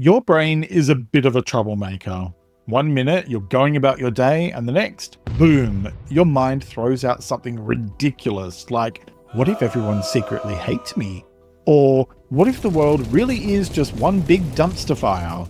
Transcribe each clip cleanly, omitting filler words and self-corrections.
Your brain is a bit of a troublemaker. One minute you're going about your day, and the next, boom, your mind throws out something ridiculous like, what if everyone secretly hates me? Or what if the world really is just one big dumpster fire?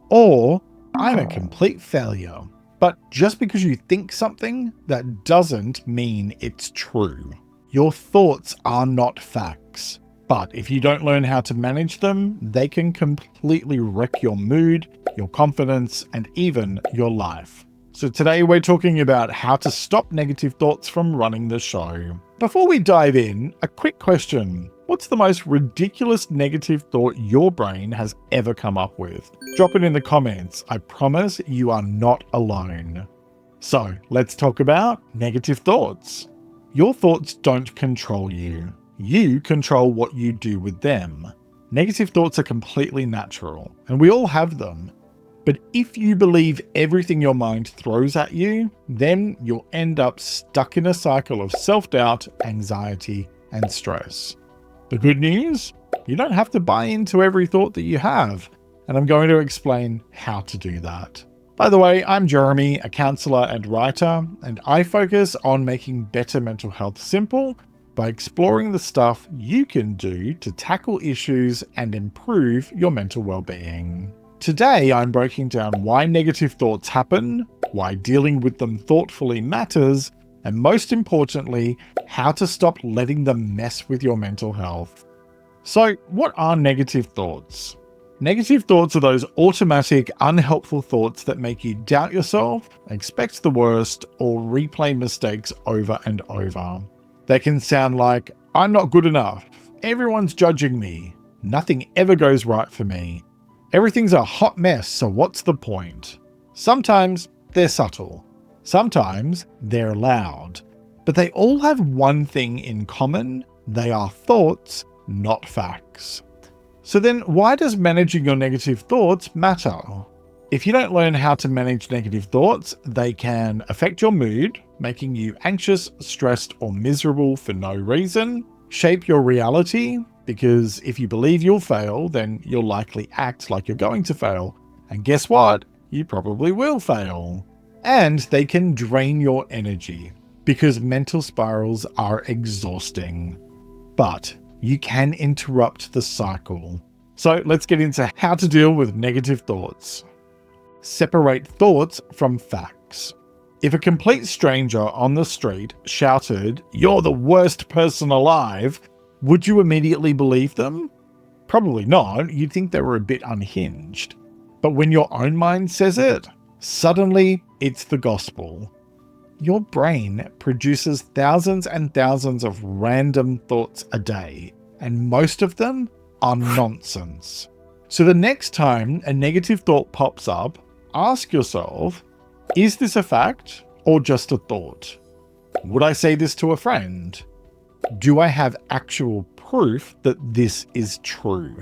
Or I'm a complete failure. But just because you think something, that doesn't mean it's true. Your thoughts are not facts. But if you don't learn how to manage them, they can completely wreck your mood, your confidence, and even your life. So today we're talking about how to stop negative thoughts from running the show. Before we dive in, a quick question. What's the most ridiculous negative thought your brain has ever come up with? Drop it in the comments. I promise you are not alone. So let's talk about negative thoughts. Your thoughts don't control you. You control what you do with them. Negative thoughts are completely natural, and we all have them. But if you believe everything your mind throws at you, then you'll end up stuck in a cycle of self-doubt, anxiety, and stress. The good news? You don't have to buy into every thought that you have, and I'm going to explain how to do that. By the way, I'm Jeremy, a counselor and writer, and I focus on making better mental health simple by exploring the stuff you can do to tackle issues and improve your mental well-being. Today, I'm breaking down why negative thoughts happen, why dealing with them thoughtfully matters, and most importantly, how to stop letting them mess with your mental health. So, what are negative thoughts? Negative thoughts are those automatic, unhelpful thoughts that make you doubt yourself, expect the worst, or replay mistakes over and over. They can sound like, I'm not good enough, everyone's judging me, nothing ever goes right for me, everything's a hot mess, so what's the point? Sometimes they're subtle, sometimes they're loud, but they all have one thing in common: they are thoughts, not facts. So then why does managing your negative thoughts matter? If you don't learn how to manage negative thoughts, they can affect your mood, making you anxious, stressed, or miserable for no reason, shape your reality, because if you believe you'll fail, then you'll likely act like you're going to fail. And guess what? You probably will fail. And they can drain your energy, because mental spirals are exhausting. But you can interrupt the cycle. So let's get into how to deal with negative thoughts. Separate thoughts from facts. If a complete stranger on the street shouted, "You're the worst person alive," would you immediately believe them? Probably not. You'd think they were a bit unhinged. But when your own mind says it, suddenly it's the gospel. Your brain produces thousands and thousands of random thoughts a day, and most of them are nonsense. So the next time a negative thought pops up, ask yourself, is this a fact or just a thought? Would I say this to a friend? Do I have actual proof that this is true?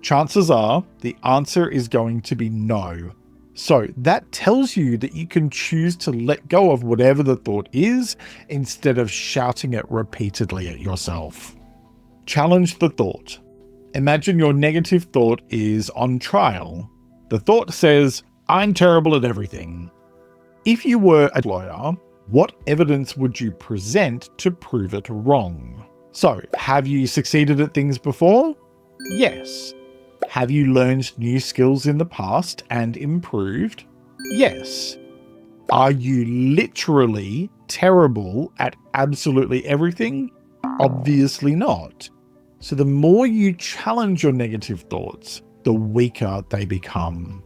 Chances are the answer is going to be no. So that tells you that you can choose to let go of whatever the thought is instead of shouting it repeatedly at yourself. Challenge the thought. Imagine your negative thought is on trial. The thought says, I'm terrible at everything. If you were a lawyer, what evidence would you present to prove it wrong? So, have you succeeded at things before? Yes. Have you learned new skills in the past and improved? Yes. Are you literally terrible at absolutely everything? Obviously not. So the more you challenge your negative thoughts, the weaker they become.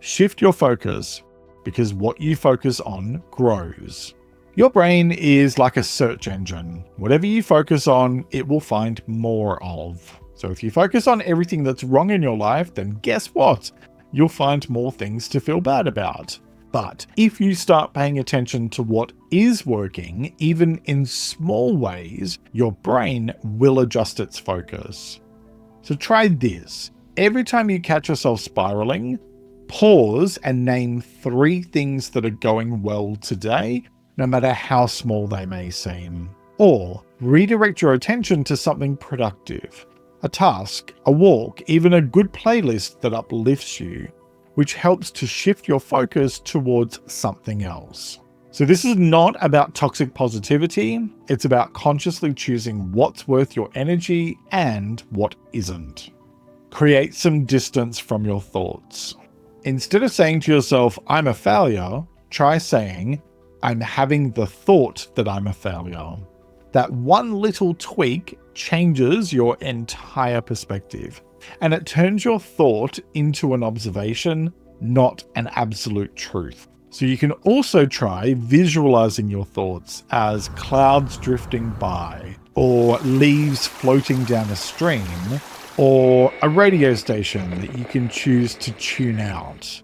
Shift your focus, because what you focus on grows. Your brain is like a search engine. Whatever you focus on, it will find more of. So if you focus on everything that's wrong in your life, then guess what? You'll find more things to feel bad about. But if you start paying attention to what is working, even in small ways, your brain will adjust its focus. So try this. Every time you catch yourself spiraling, pause and name 3 things that are going well today, no matter how small they may seem. Or redirect your attention to something productive. a task, a walk, even a good playlist that uplifts you, which helps to shift your focus towards something else. So this is not about toxic positivity, it's about consciously choosing what's worth your energy and what isn't. Create some distance from your thoughts. Instead of saying to yourself, I'm a failure, try saying, I'm having the thought that I'm a failure. That one little tweak changes your entire perspective, and it turns your thought into an observation, not an absolute truth. So you can also try visualizing your thoughts as clouds drifting by, or leaves floating down a stream, or a radio station that you can choose to tune out.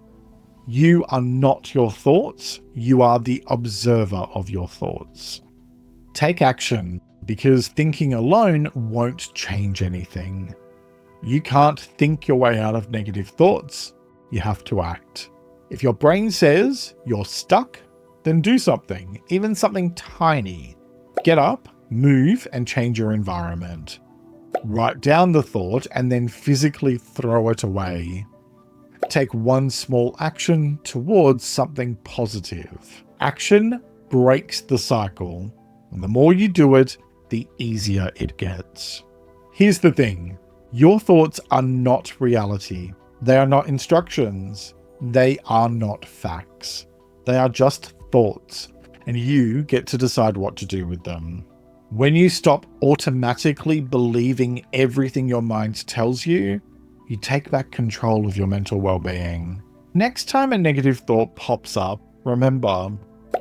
You are not your thoughts, you are the observer of your thoughts. Take action, because thinking alone won't change anything. You can't think your way out of negative thoughts, you have to act. If your brain says you're stuck, then do something, even something tiny. Get up, move, and change your environment. Write down the thought and then physically throw it away. Take one small action towards something positive. Action breaks the cycle, and the more you do it, the easier it gets. Here's the thing, your thoughts are not reality. They are not instructions. They are not facts. They are just thoughts, and you get to decide what to do with them. When you stop automatically believing everything your mind tells you, you take back control of your mental well-being. Next time a negative thought pops up, remember,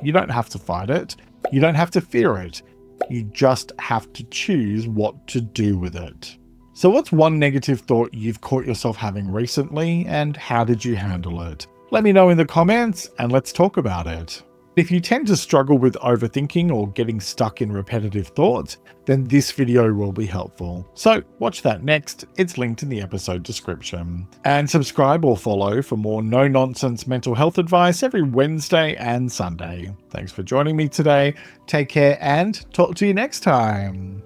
you don't have to fight it. You don't have to fear it. You just have to choose what to do with it. So what's one negative thought you've caught yourself having recently, and how did you handle it? Let me know in the comments and let's talk about it. If you tend to struggle with overthinking or getting stuck in repetitive thoughts, then this video will be helpful. So watch that next, it's linked in the episode description. And subscribe or follow for more no-nonsense mental health advice every Wednesday and Sunday. Thanks for joining me today, take care and talk to you next time.